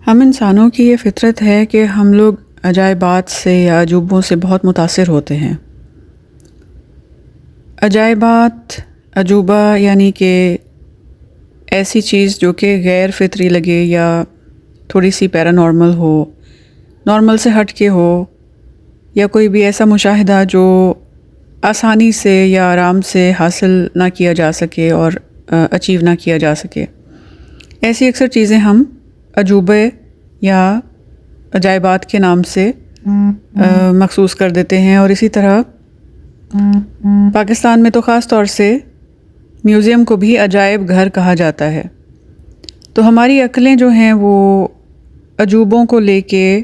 ہم انسانوں کی یہ فطرت ہے کہ ہم لوگ عجائبات سے یا عجوبوں سے بہت متاثر ہوتے ہیں۔ عجائبات، عجوبہ یعنی کہ ایسی چیز جو کہ غیر فطری لگے یا تھوڑی سی پیرانارمل ہو، نارمل سے ہٹ کے ہو، یا کوئی بھی ایسا مشاہدہ جو آسانی سے یا آرام سے حاصل نہ کیا جا سکے اور اچیو نہ کیا جا سکے، ایسی اکثر چیزیں ہم عجوبے یا عجائبات کے نام سے مخصوص کر دیتے ہیں۔ اور اسی طرح پاکستان میں تو خاص طور سے میوزیم کو بھی عجائب گھر کہا جاتا ہے۔ تو ہماری عقلیں جو ہیں وہ عجوبوں کو لے کے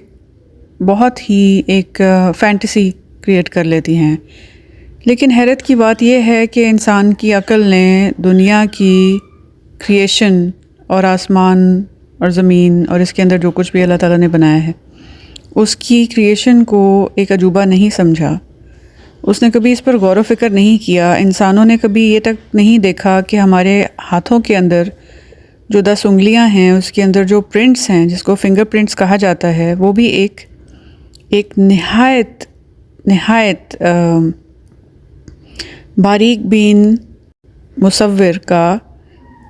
بہت ہی ایک فینٹیسی کریٹ کر لیتی ہیں، لیکن حیرت کی بات یہ ہے کہ انسان کی عقل نے دنیا کی کریشن اور آسمان اور زمین اور اس کے اندر جو کچھ بھی اللہ تعالیٰ نے بنایا ہے، اس کی کریشن کو ایک عجوبہ نہیں سمجھا۔ اس نے کبھی اس پر غور و فکر نہیں کیا۔ انسانوں نے کبھی یہ تک نہیں دیکھا کہ ہمارے ہاتھوں کے اندر جو 10 انگلیاں ہیں، اس کے اندر جو پرنٹس ہیں جس کو فنگر پرنٹس کہا جاتا ہے، وہ بھی ایک نہایت باریک بین مصور کا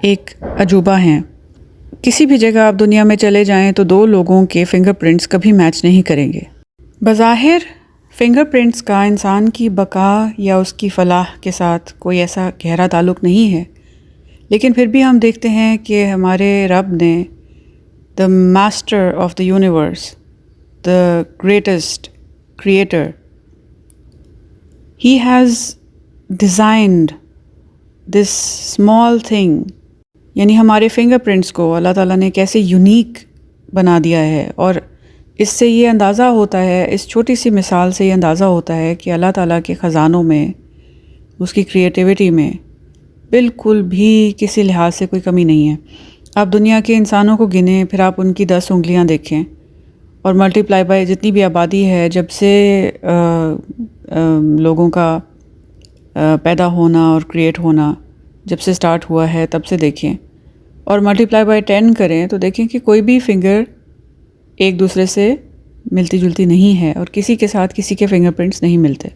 ایک عجوبہ ہیں۔ کسی بھی جگہ آپ دنیا میں چلے جائیں تو 2 لوگوں کے فنگر پرنٹس کبھی میچ نہیں کریں گے۔ بظاہر فنگر پرنٹس کا انسان کی بقا یا اس کی فلاح کے ساتھ کوئی ایسا گہرا تعلق نہیں ہے، لیکن پھر بھی ہم دیکھتے ہیں کہ ہمارے رب نے the master of the universe, the greatest creator, he has designed this small thing, یعنی ہمارے فنگر پرنٹس کو اللہ تعالیٰ نے کیسے یونیک بنا دیا ہے۔ اور اس سے یہ اندازہ ہوتا ہے، اس چھوٹی سی مثال سے یہ اندازہ ہوتا ہے کہ اللہ تعالیٰ کے خزانوں میں، اس کی کریٹیوٹی میں بالکل بھی کسی لحاظ سے کوئی کمی نہیں ہے۔ آپ دنیا کے انسانوں کو گنیں، پھر آپ ان کی 10 انگلیاں دیکھیں اور ملٹیپلائی بائی جتنی بھی آبادی ہے، جب سے لوگوں کا پیدا ہونا اور کریٹ ہونا جب سے سٹارٹ ہوا ہے تب سے دیکھیں، اور ملٹیپلائی بائی 10 کریں تو دیکھیں کہ کوئی بھی فنگر ایک دوسرے سے ملتی جلتی نہیں ہے، اور کسی کے ساتھ کسی کے فنگر پرنٹس نہیں ملتے۔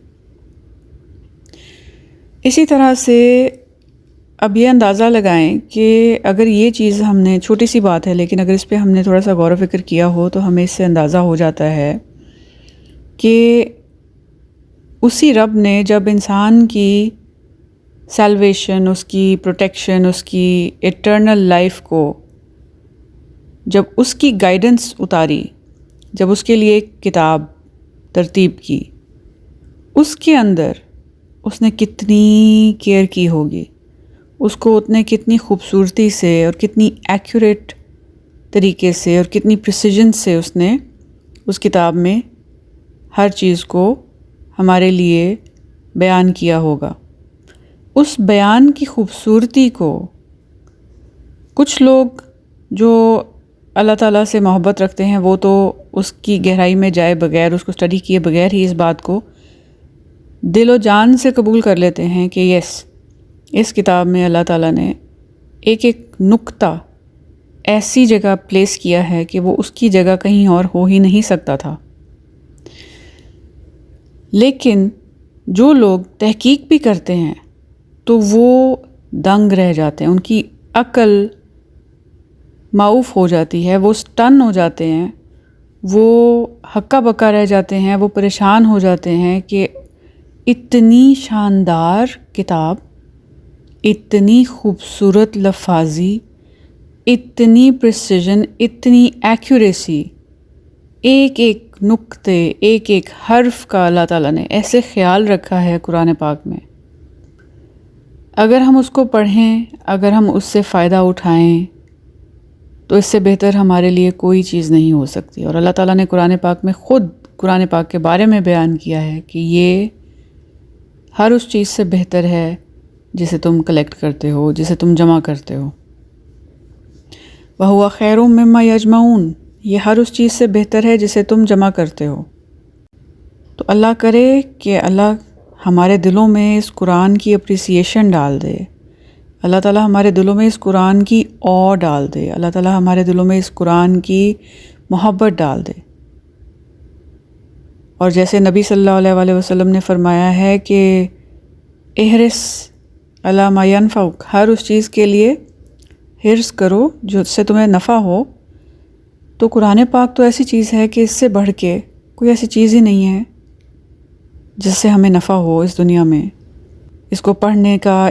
اسی طرح سے اب یہ اندازہ لگائیں کہ اگر یہ چیز ہم نے، چھوٹی سی بات ہے لیکن اگر اس پہ ہم نے تھوڑا سا غور و فکر کیا ہو تو ہمیں اس سے اندازہ ہو جاتا ہے کہ اسی رب نے جب انسان کی سیلویشن، اس کی پروٹیکشن، اس کی ایٹرنل لائف کو، جب اس کی گائیڈنس اتاری، جب اس کے لیے ایک کتاب ترتیب کی، اس کے اندر اس نے کتنی کیئر کی ہوگی، اس کو اتنے کتنی خوبصورتی سے اور کتنی ایکوریٹ طریقے سے اور کتنی پریسیجن سے اس نے اس کتاب میں ہر چیز کو ہمارے لیے بیان کیا ہوگا۔ اس بیان کی خوبصورتی کو کچھ لوگ جو اللہ تعالیٰ سے محبت رکھتے ہیں وہ تو اس کی گہرائی میں جائے بغیر، اس کو اسٹڈی کیے بغیر ہی اس بات کو دل و جان سے قبول کر لیتے ہیں کہ یس، اس کتاب میں اللہ تعالیٰ نے ایک نقطہ ایسی جگہ پلیس کیا ہے کہ وہ اس کی جگہ کہیں اور ہو ہی نہیں سکتا تھا۔ لیکن جو لوگ تحقیق بھی کرتے ہیں تو وہ دنگ رہ جاتے ہیں، ان کی عقل معوف ہو جاتی ہے، وہ سٹن ہو جاتے ہیں، وہ ہکا بکا رہ جاتے ہیں، وہ پریشان ہو جاتے ہیں کہ اتنی شاندار کتاب، اتنی خوبصورت لفاظی، اتنی پریسیجن، اتنی ایکوریسی، ایک نقطے، ایک حرف کا اللہ تعالیٰ نے ایسے خیال رکھا ہے قرآن پاک میں۔ اگر ہم اس کو پڑھیں، اگر ہم اس سے فائدہ اٹھائیں تو اس سے بہتر ہمارے لیے کوئی چیز نہیں ہو سکتی۔ اور اللہ تعالیٰ نے قرآن پاک میں خود قرآن پاک کے بارے میں بیان کیا ہے کہ یہ ہر اس چیز سے بہتر ہے جسے تم کلیکٹ کرتے ہو، جسے تم جمع کرتے ہو۔ وَهُوَ خَيْرٌ مِّمَّا يَجْمَعُونَ، یہ ہر اس چیز سے بہتر ہے جسے تم جمع کرتے ہو۔ تو اللہ کرے کہ اللہ ہمارے دلوں میں اس قرآن کی اپریسیشن ڈال دے، اللہ تعالیٰ ہمارے دلوں میں اس قرآن کی او ڈال دے، اللہ تعالیٰ ہمارے دلوں میں اس قرآن کی محبت ڈال دے. اور جیسے نبی صلی اللہ علیہ وآلہ وسلم نے فرمایا ہے کہ احرص علی ما ینفعک، ہر اس چیز کے لیے حرص کرو جو سے تمہیں نفع ہو. تو قرآن پاک تو ایسی چیز ہے کہ اس سے بڑھ کے کوئی ایسی چیز ہی نہیں ہے جس سے ہمیں نفع ہو اس دنیا میں. اس کو پڑھنے کا،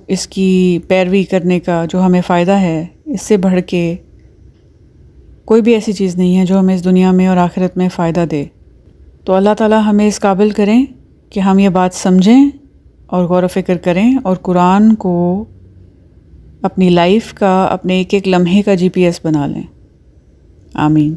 اس کی پیروی کرنے کا جو ہمیں فائدہ ہے، اس سے بڑھ کے کوئی بھی ایسی چیز نہیں ہے جو ہمیں اس دنیا میں اور آخرت میں فائدہ دے. تو اللہ تعالیٰ ہمیں اس قابل کریں کہ ہم یہ بات سمجھیں اور غور و فکر کریں اور قرآن کو اپنی لائف کا، اپنے ایک ایک لمحے کا GPS بنا لیں. آمین.